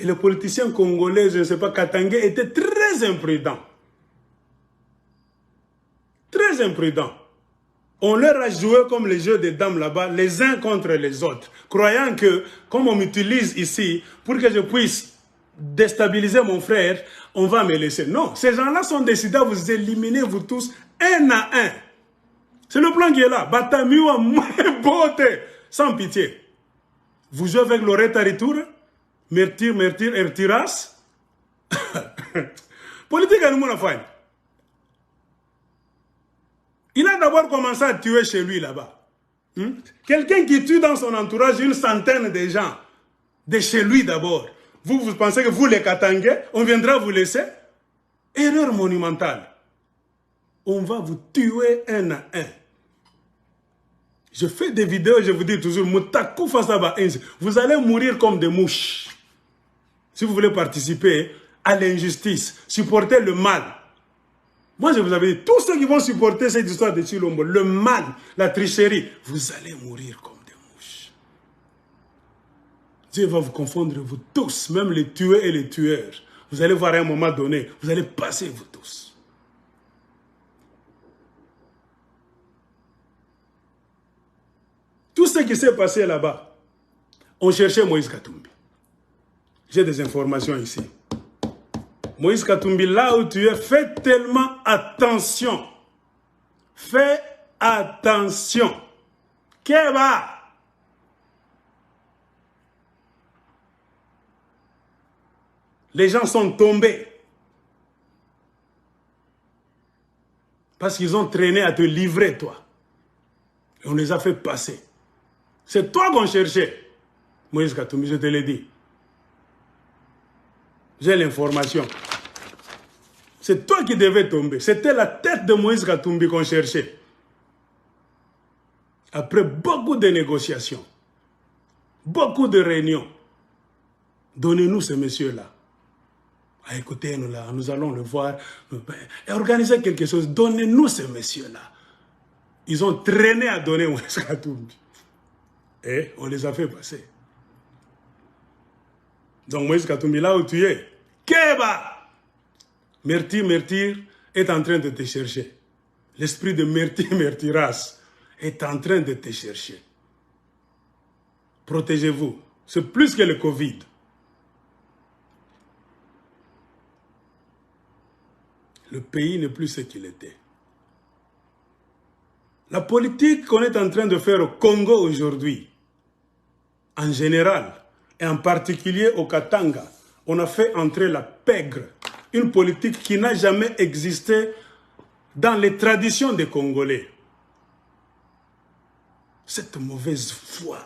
Et le politicien congolais, je ne sais pas, Katangé, était très imprudent. Très imprudent. On leur a joué comme les jeux des dames là-bas, les uns contre les autres, croyant que, comme on m'utilise ici, pour que je puisse déstabiliser mon frère, on va me laisser. Non, ces gens-là sont décidés à vous éliminer, vous tous, un à un. C'est le plan qui est là. Batamiwa, beauté, sans pitié. Vous jouez avec Loretta Ritour, Mertir, Ertiras. Politique à nous, mon affaire. Il a d'abord commencé à tuer chez lui là-bas. Quelqu'un qui tue dans son entourage une centaine de gens. De chez lui d'abord. Vous pensez que vous les Katangais, on viendra vous laisser? Erreur monumentale. On va vous tuer un à un. Je fais des vidéos, je vous dis toujours, vous allez mourir comme des mouches. Si vous voulez participer à l'injustice, supporter le mal. Moi, je vous avais dit, tous ceux qui vont supporter cette histoire de Chilombo, le mal, la tricherie, vous allez mourir comme des mouches. Dieu va vous confondre, vous tous, même les tueurs et les tueurs. Vous allez voir à un moment donné, vous allez passer, vous tous. Tout ce qui s'est passé là-bas, on cherchait Moïse Katumbi. J'ai des informations ici. Moïse Katumbi, là où tu es, fais tellement attention. Fais attention. Keba. Les gens sont tombés. Parce qu'ils ont traîné à te livrer, toi. Et on les a fait passer. C'est toi qu'on cherchait. Moïse Katumbi, je te l'ai dit. J'ai l'information. C'est toi qui devais tomber. C'était la tête de Moïse Katumbi qu'on cherchait. Après beaucoup de négociations, beaucoup de réunions, donnez-nous ce monsieur-là. Ah, écoutez-nous là, nous allons le voir. Et organiser quelque chose. Donnez-nous ce monsieur-là. Ils ont traîné à donner Moïse Katumbi. Et on les a fait passer. Donc Moïse Katumbi, là où tu es, Keba! Mertir est en train de te chercher. L'esprit de Mertiras est en train de te chercher. Protégez-vous. C'est plus que le Covid. Le pays n'est plus ce qu'il était. La politique qu'on est en train de faire au Congo aujourd'hui, en général, et en particulier au Katanga, on a fait entrer la pègre, une politique qui n'a jamais existé dans les traditions des Congolais. Cette mauvaise foi,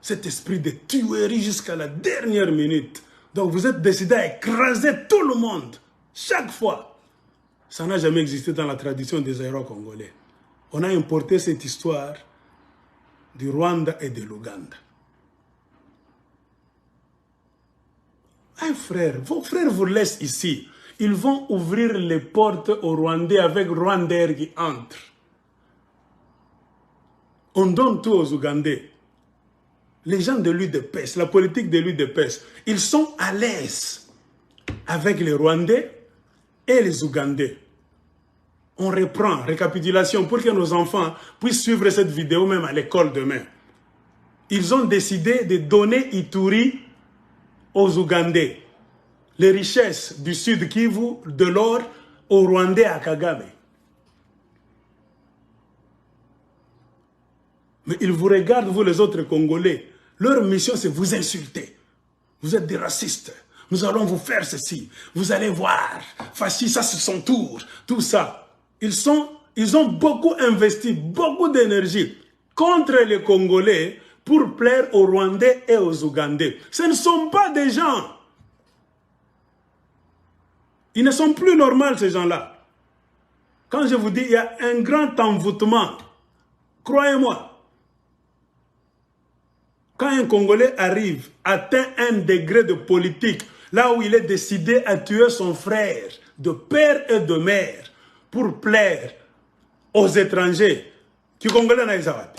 cet esprit de tuerie jusqu'à la dernière minute. Donc vous êtes décidé à écraser tout le monde, chaque fois. Ça n'a jamais existé dans la tradition des Aéro-Congolais. On a importé cette histoire du Rwanda et de l'Ouganda. Un frère, vos frères vous laissent ici. Ils vont ouvrir les portes aux Rwandais avec Rwandair qui entre. On donne tout aux Ougandais. Les gens de l'UDPS, la politique de l'UDPS, ils sont à l'aise avec les Rwandais et les Ougandais. On reprend, récapitulation, pour que nos enfants puissent suivre cette vidéo même à l'école demain. Ils ont décidé de donner Ituri aux Ougandais, les richesses du Sud Kivu, de l'or, aux Rwandais à Kagame. Mais ils vous regardent, vous les autres Congolais. Leur mission, c'est vous insulter. Vous êtes des racistes. Nous allons vous faire ceci. Vous allez voir. Fascistes, ça c'est son tour. Tout ça. Ils ont beaucoup investi, beaucoup d'énergie contre les Congolais pour plaire aux Rwandais et aux Ougandais. Ce ne sont pas des gens. Ils ne sont plus normaux, ces gens-là. Quand je vous dis, il y a un grand envoûtement. Croyez-moi. Quand un Congolais arrive, atteint un degré de politique, là où il est décidé à tuer son frère, de père et de mère, pour plaire aux étrangers, qui Congolais n'a pas.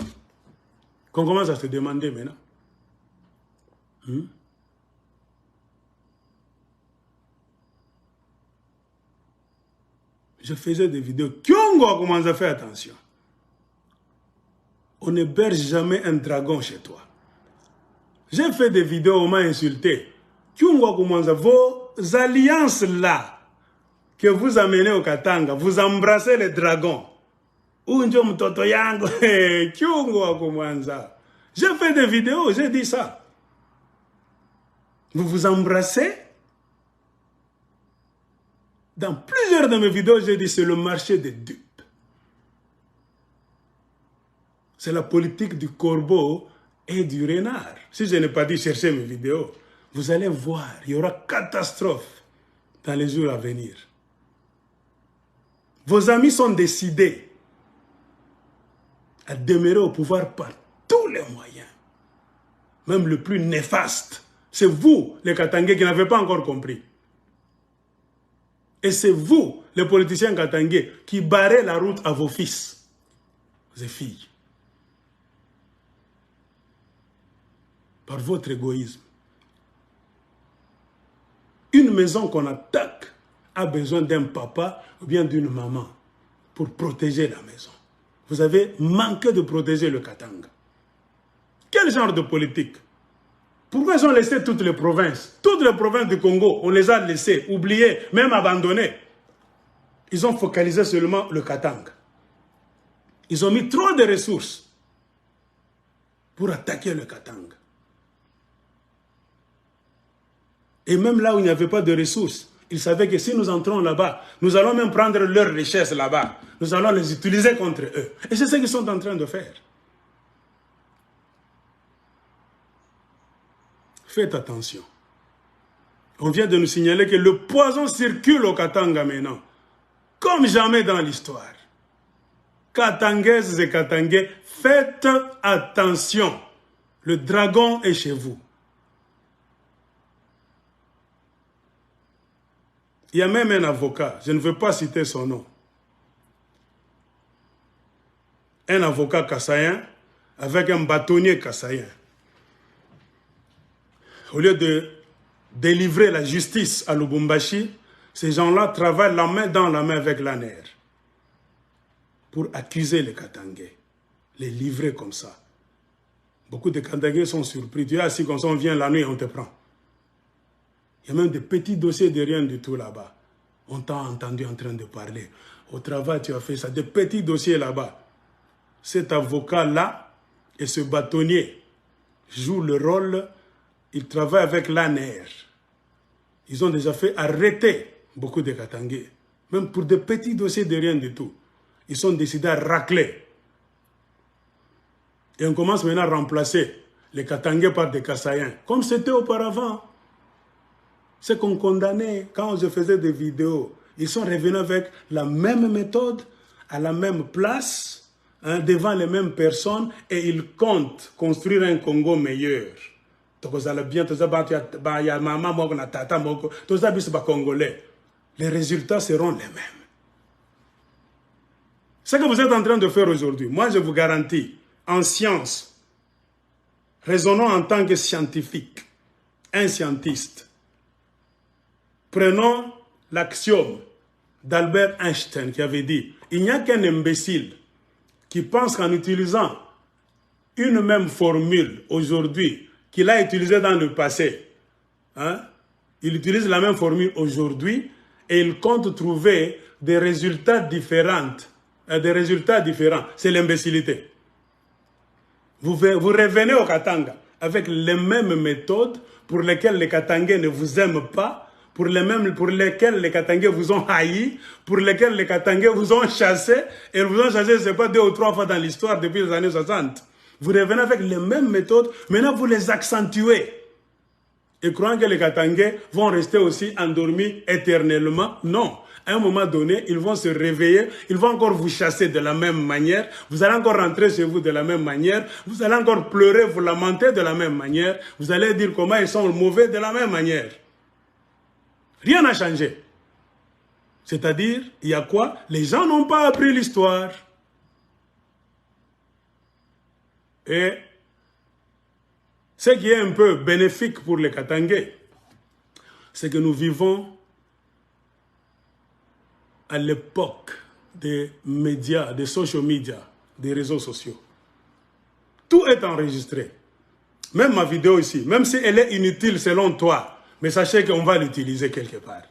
Qu'on commence à se demander maintenant. je faisais des vidéos. Kyongo a commencé à faire attention. On ne berge jamais un dragon chez toi. J'ai fait des vidéos, on m'a insulté. Kyongo a commencé, vos alliances là, que vous amenez au Katanga, vous embrassez les dragons. Unjo mtoto yango, Kyongo a commencé. J'ai fait des vidéos, j'ai dit ça. Vous vous embrassez. Dans plusieurs de mes vidéos, j'ai dit c'est le marché des dupes. C'est la politique du corbeau et du renard. Si je n'ai pas dit chercher mes vidéos, vous allez voir, il y aura catastrophe dans les jours à venir. Vos amis sont décidés à demeurer au pouvoir par tous les moyens, même le plus néfaste. C'est vous, les Katangais, qui n'avez pas encore compris. Et c'est vous, les politiciens katangais, qui barrez la route à vos fils et filles. Par votre égoïsme. Une maison qu'on attaque a besoin d'un papa ou bien d'une maman pour protéger la maison. Vous avez manqué de protéger le Katanga. Quel genre de politique? Pourquoi ils ont laissé toutes les provinces? Toutes les provinces du Congo, on les a laissées, oubliées, même abandonnées. Ils ont focalisé seulement le Katanga. Ils ont mis trop de ressources pour attaquer le Katanga. Et même là où il n'y avait pas de ressources, ils savaient que si nous entrons là-bas, nous allons même prendre leurs richesses là-bas. Nous allons les utiliser contre eux. Et c'est ce qu'ils sont en train de faire. Faites attention. On vient de nous signaler que le poison circule au Katanga maintenant, comme jamais dans l'histoire. Katangaises et Katangais, faites attention. Le dragon est chez vous. Il y a même un avocat, je ne veux pas citer son nom. Un avocat kassaïen avec un bâtonnier kassaïen. Au lieu de délivrer la justice à Lubumbashi, ces gens-là travaillent la main dans la main avec l'ANER pour accuser les Katangais, les livrer comme ça. Beaucoup de Katangais sont surpris. Tu es assis comme ça, on vient la nuit et on te prend. Il y a même des petits dossiers de rien du tout là-bas. On t'a entendu en train de parler. Au travail, tu as fait ça. Des petits dossiers là-bas. Cet avocat-là et ce bâtonnier jouent le rôle. Ils travaillent avec l'ANER. Ils ont déjà fait arrêter beaucoup de Katangais. Même pour des petits dossiers de rien du tout. Ils sont décidés à racler. Et on commence maintenant à remplacer les Katangais par des Kassaïens. Comme c'était auparavant. C'est qu'on condamnait quand je faisais des vidéos. Ils sont revenus avec la même méthode, à la même place, hein, devant les mêmes personnes, et ils comptent construire un Congo meilleur. Les résultats seront les mêmes. Ce que vous êtes en train de faire aujourd'hui, moi je vous garantis, en science, raisonnons en tant que scientifique, un scientiste. Prenons l'axiome d'Albert Einstein qui avait dit « Il n'y a qu'un imbécile qui pense qu'en utilisant une même formule aujourd'hui qu'il a utilisée dans le passé, hein, il utilise la même formule aujourd'hui et il compte trouver des résultats différents. C'est l'imbécilité. Vous revenez au Katanga avec les mêmes méthodes pour lesquelles les Katangais ne vous aiment pas, pour lesquels les Katangais vous ont haï, pour lesquels les Katangais vous ont chassé, et vous ont chassé, ce n'est pas 2 ou 3 fois dans l'histoire depuis les années 60. Vous revenez avec les mêmes méthodes, maintenant vous les accentuez. Et croyant que les Katangais vont rester aussi endormis éternellement, non. À un moment donné, ils vont se réveiller, ils vont encore vous chasser de la même manière, vous allez encore rentrer chez vous de la même manière, vous allez encore pleurer, vous lamenter de la même manière, vous allez dire comment ils sont mauvais de la même manière. Rien n'a changé. C'est-à-dire, il y a quoi? Les gens n'ont pas appris l'histoire. Et ce qui est un peu bénéfique pour les Katangais, c'est que nous vivons à l'époque des médias, des social media, des réseaux sociaux. Tout est enregistré. Même ma vidéo ici, même si elle est inutile selon toi, mais sachez qu'on va l'utiliser quelque part.